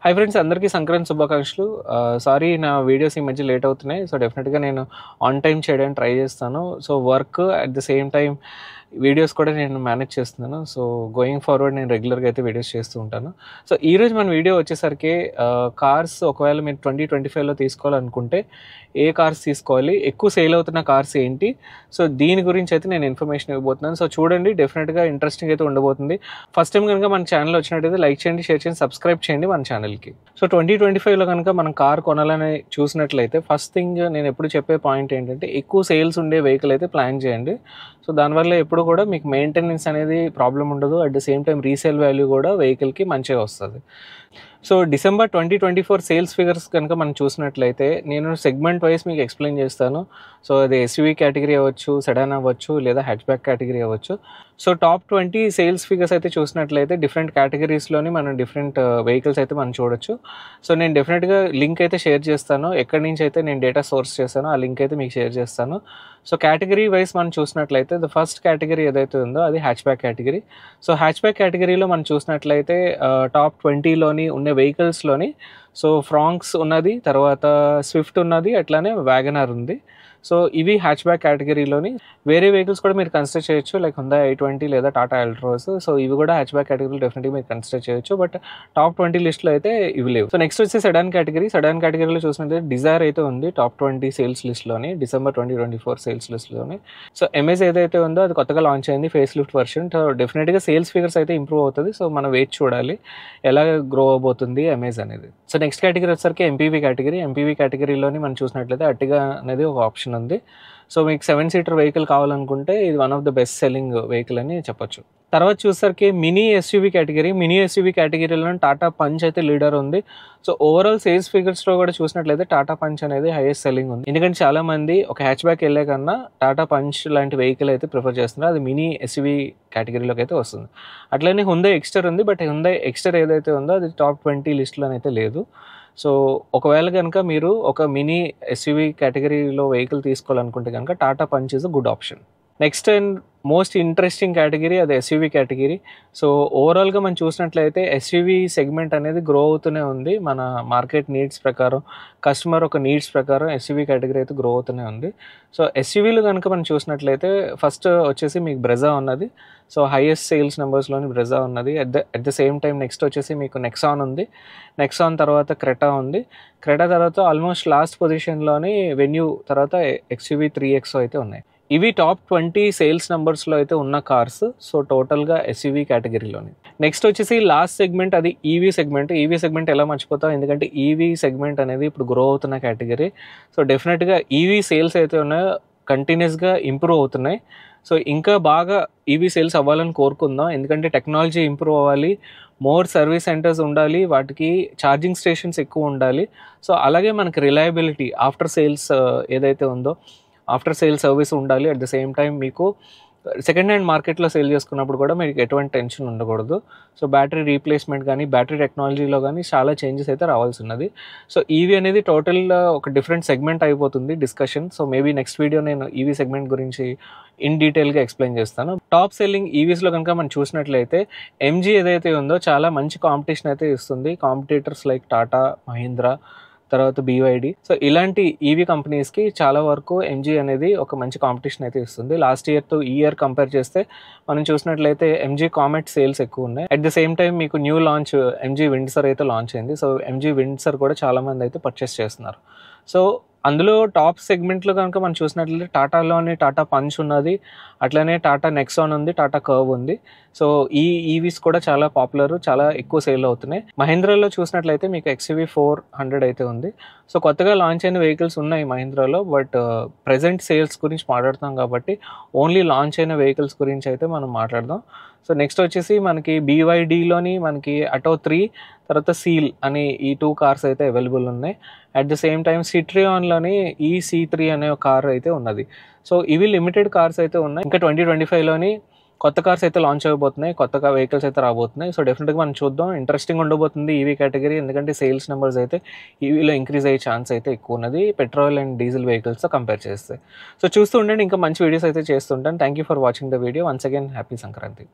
Hi friends, అందరికీ సంక్రాంతి శుభాకాంక్షలు. Sorry నా వీడియోస్ ఈ మధ్య లేట్ అవుతున్నాయి. సో డెఫినెట్గా నేను ఆన్ టైం చేయడానికి ట్రై చేస్తాను. So work at the same time videos కూడా నేను మేనేజ్ చేస్తున్నాను. సో గోయింగ్ ఫార్వర్డ్ నేను రెగ్యులర్గా అయితే వీడియోస్ చేస్తూ ఉంటాను. సో ఈరోజు మన వీడియో వచ్చేసరికి కార్స్ ఒకవేళ మీరు 2025లో తీసుకోవాలనుకుంటే ఏ కార్స్ తీసుకోవాలి, ఎక్కువ సేల్ అవుతున్న కార్స్ ఏంటి, సో దీని గురించి అయితే నేను ఇన్ఫర్మేషన్ ఇవ్వబోతున్నాను. సో చూడండి, డెఫినెట్గా ఇంట్రెస్టింగ్ అయితే ఉండబోతుంది. ఫస్ట్ టైం కనుక మన ఛానల్ వచ్చినట్టయితే లైక్ చేయండి, షేర్ చేయండి, సబ్స్క్రైబ్ చేయండి మన ఛానల్కి. సో 2025లో కనుక మనం కార్ కొనాలని చూసినట్లయితే ఫస్ట్ థింగ్ నేను ఎప్పుడు చెప్పే పాయింట్ ఏంటంటే ఎక్కువ సేల్స్ ఉండే వెహికల్ అయితే ప్లాన్ చేయండి. సో దానివల్ల ఎప్పుడు కూడా మీకు మెయింటెనెన్స్ అనేది ప్రాబ్లం ఉండదు. At the same time resale value కూడా వెహికల్కి మంచిగా వస్తుంది. సో డిసెంబర్ 2024 సేల్స్ ఫిగర్స్ కనుక మనం చూసినట్లయితే నేను సెగ్మెంట్ వైజ్ మీకు ఎక్స్ప్లెయిన్ చేస్తాను. సో అది ఎస్యూవీ కేటగిరీ అవ్వచ్చు, సెడాన్ అవ్వచ్చు, లేదా హ్యాచ్బ్యాక్ కేటగిరీ అవ్వచ్చు. సో టాప్ 20 సేల్స్ ఫిగర్స్ అయితే చూసినట్లయితే డిఫరెంట్ కేటగిరీస్లోని మనం డిఫరెంట్ వెహికల్స్ అయితే మనం చూడొచ్చు. సో నేను డెఫినెట్గా లింక్ అయితే షేర్ చేస్తాను. ఎక్కడి నుంచి అయితే నేను డేటా సోర్స్ చేస్తానో ఆ లింక్ అయితే మీకు షేర్ చేస్తాను. సో కేటగిరీ వైజ్ మనం చూసినట్లయితే ద ఫస్ట్ కేటగిరీ ఏదైతే ఉందో అది హ్యాచ్బ్యాక్ కేటగిరీ. సో హ్యాచ్బ్యాక్ కేటగిరీలో మనం చూసినట్లయితే టాప్ 20లోని ఉన్న వెహికల్స్లోని సో ఫ్రాంక్స్ ఉన్నది, తర్వాత స్విఫ్ట్ ఉన్నది, అట్లానే వ్యాగనార్ ఉంది. సో ఇవి హ్యాచ్బ్యాక్ కేటగిరీలోని. వేరే వెహికల్స్ కూడా మీరు కన్సిడర్ చేయొచ్చు, లైక్ హుండా i20 లేదా టాటా అల్ట్రోస్. సో ఇవి కూడా హ్యాచ్బ్యాక్ కేటగిరీలో డెఫినెట్గా మీరు కన్సిడర్ చేయొచ్చు. బట్ టాప్ 20 లిస్ట్లో అయితే ఇవి లేవు. సో నెక్స్ట్ వచ్చి సెడాన్ కేటగిరీ. సెడాన్ కేటగిరీలో చూసినట్లయితే డిజైర్ అయితే ఉంది టాప్ 20 సేల్స్ లిస్ట్లోని, డిసెంబర్ 2024 సేల్స్ లిస్ట్లోని. సో ఎంఎస్ ఏదైతే ఉందో అది కొత్తగా లాంచ్ అయింది, ఫేస్ లిఫ్ట్ వర్షన్. సో డెఫినెట్గా సేల్స్ ఫిగర్స్ అయితే ఇంప్రూవ్ అవుతుంది. సో మనం వెయిట్ చూడాలి ఎలా గ్రో అవబోతుంది ఎంఎస్ అనేది. సో నెక్స్ట్ కేటగిరీ వచ్చేసరికి ఎంపీవీ కేటగిరీ. ఎంపీవీ కేటగిరీలోని మనం చూసినట్లయితే అర్టిగా అనేది ఒక ఆప్షన్ ఉంది. సో మీకు 7 సీటర్ వెహికల్ కావాలనుకుంటే ఇది one of the best selling vehicle అని చెప్పొచ్చు. తర్వాత చూసరికి mini SUV category. Mini SUV కేటగిరీలో టాటా పంచ్ అయితే లీడర్ ఉంది. సో ఓవరాల్ సేల్స్ ఫిగర్స్లో కూడా చూసినట్లయితే టాటా పంచ్ అనేది హైయెస్ట్ సెల్లింగ్ ఉంది. ఎందుకంటే చాలా మంది ఒక హ్యాచ్బ్యాక్ వెళ్ళే కన్నా టాటా పంచ్ లాంటి వెహికల్ అయితే ప్రిఫర్ చేస్తున్నారు. అది మినీ ఎస్యూవీ కేటగిరీలోకి అయితే వస్తుంది. అట్లనే హుండై ఎక్స్టర్ ఉంది. బట్ హుండై ఎక్స్టర్ ఏదైతే ఉందో అది టాప్ 20 లిస్టులోనైతే లేదు. సో ఒకవేళ కనుక మీరు ఒక మినీ ఎస్యూవీ కేటగిరీలో వెహికల్ తీసుకోవాలనుకుంటే కనుక Tata punch is a good option. Next and most interesting category అది ఎస్యూవీ కేటగిరీ. సో ఓవరాల్గా మనం చూసినట్లయితే ఎస్యూవీ సెగ్మెంట్ అనేది గ్రో అవుతూనే ఉంది. మన మార్కెట్ నీడ్స్ ప్రకారం, కస్టమర్ ఒక నీడ్స్ ప్రకారం ఎస్యూవీ కేటగిరీ అయితే గ్రో అవుతూనే ఉంది. సో ఎస్యూవీలు కనుక మనం చూసినట్లయితే ఫస్ట్ వచ్చేసి మీకు బ్రెజా ఉన్నది. సో హైయెస్ట్ సేల్స్ నెంబర్స్లోని బ్రెజా ఉన్నది. At the same time next వచ్చేసి మీకు నెక్సాన్ ఉంది. నెక్సాన్ తర్వాత క్రెటా ఉంది. క్రెటా తర్వాత ఆల్మోస్ట్ లాస్ట్ పొజిషన్లోని వెన్యూ, తర్వాత ఎక్స్యూవీ 3X అయితే ఉన్నాయి. ఇవి టాప్ 20 సేల్స్ నెంబర్స్లో అయితే ఉన్న కార్స్. సో టోటల్గా ఎస్యూవీ కేటగిరీలోని. నెక్స్ట్ వచ్చేసి లాస్ట్ సెగ్మెంట్ అది ఈవీ సెగ్మెంట్. ఈవీ సెగ్మెంట్ ఎలా మర్చిపోతాం, ఎందుకంటే ఈవీ సెగ్మెంట్ అనేది ఇప్పుడు గ్రో అవుతున్న కేటగిరీ. సో డెఫినెట్గా ఈవీ సేల్స్ అయితే ఉన్నాయో కంటిన్యూస్గా ఇంప్రూవ్ అవుతున్నాయి. సో ఇంకా బాగా ఈవీ సేల్స్ అవ్వాలని కోరుకుందాం. ఎందుకంటే టెక్నాలజీ ఇంప్రూవ్ అవ్వాలి, మోర్ సర్వీస్ సెంటర్స్ ఉండాలి, వాటికి ఛార్జింగ్ స్టేషన్స్ ఎక్కువ ఉండాలి. సో అలాగే మనకి రిలయబిలిటీ ఆఫ్టర్ సేల్స్ ఏదైతే ఉందో ఆఫ్టర్ సేల్ సర్వీస్ ఉండాలి. అట్ ద సేమ్ టైం మీకు సెకండ్ హ్యాండ్ మార్కెట్లో సేల్ చేసుకున్నప్పుడు కూడా మీకు ఎటువంటి టెన్షన్ ఉండకూడదు. సో బ్యాటరీ రీప్లేస్మెంట్ కానీ బ్యాటరీ టెక్నాలజీలో కానీ చాలా చేంజెస్ అయితే రావాల్సి ఉన్నది. సో ఈవీ అనేది టోటల్ ఒక డిఫరెంట్ సెగ్మెంట్ అయిపోతుంది discussion. So maybe next video నేను ఈవీ సెగ్మెంట్ గురించి ఇన్ డీటెయిల్గా ఎక్స్ప్లెయిన్ చేస్తాను. టాప్ సెల్లింగ్ ఈవీస్లో కనుక మనం చూసినట్లయితే ఎంజీ ఏదైతే ఉందో చాలా మంచి కాంపిటీషన్ అయితే ఇస్తుంది. కాంపిటీటర్స్ లైక్ టాటా, మహీంద్రా, తర్వాత BYD. సో ఇలాంటి ఈవీ కంపెనీస్కి చాలా వరకు ఎంజీ అనేది ఒక మంచి కాంపిటీషన్ అయితే ఇస్తుంది. లాస్ట్ ఇయర్ టు ఈ ఇయర్ కంపేర్ చేస్తే మనం చూసినట్లయితే ఎంజీ కామెట్ సేల్స్ ఎక్కువ ఉన్నాయి. అట్ ద సేమ్ టైం మీకు న్యూ లాంచ్ ఎంజీ విండ్సర్ అయితే లాంచ్ అయింది. సో ఎంజీ విండ్సర్ కూడా చాలామంది అయితే పర్చేస్ చేస్తున్నారు. సో అందులో టాప్ సెగ్మెంట్లో కనుక మనం చూసినట్లయితే టాటాలోని టాటా పంచ్ ఉన్నది, అట్లనే టాటా నెక్సాన్ ఉంది, టాటా కర్వ్ ఉంది. సో ఈ ఈవీస్ కూడా చాలా పాపులర్, చాలా ఎక్కువ సేల్ అవుతున్నాయి. మహీంద్రాలో చూసినట్లయితే మీకు XUV 400 అయితే ఉంది. సో కొత్తగా లాంచ్ అయిన వెహికల్స్ ఉన్నాయి మహీంద్రాలో. బట్ ప్రెజెంట్ సేల్స్ గురించి మాట్లాడుతాం కాబట్టి ఓన్లీ లాంచ్ అయిన వెహికల్స్ గురించి అయితే మనం మాట్లాడదాం. సో నెక్స్ట్ వచ్చేసి మనకి BYDలోని మనకి అటో 3 తర్వాత సీల్ అని ఈ 2 కార్స్ అయితే అవైలబుల్ ఉన్నాయి. అట్ ద సేమ్ టైం సిట్రియాన్లోని C3 అనే ఒక కార్ అయితే ఉన్నది. సో ఇవి లిమిటెడ్ కార్స్ అయితే ఉన్నాయి. ఇంకా 2025లోని కొత్త కార్స్ అయితే లాంచ్ అయిపోతున్నాయి, కొత్తగా వెహికల్స్ అయితే రాబోతున్నాయి. సో డెఫినెట్గా మనం చూద్దాం, ఇంట్రెస్టింగ్ ఉండబోతుంది ఈవీ కేటగిరీ. ఎందుకంటే సేల్స్ నెంబర్స్ అయితే ఈవీలో ఇంక్రీజ్ అయ్యే ఛాన్స్ అయితే ఎక్కువ ఉన్నది పెట్రోల్ అండ్ డీజిల్ వెహికల్స్తో కంపేర్ చేస్తే. సో చూస్తూ ఉండండి, ఇంకా మంచి వీడియోస్ అయితే చేస్తుంటాను. Thank you for watching the video. Once again happy Sankranti.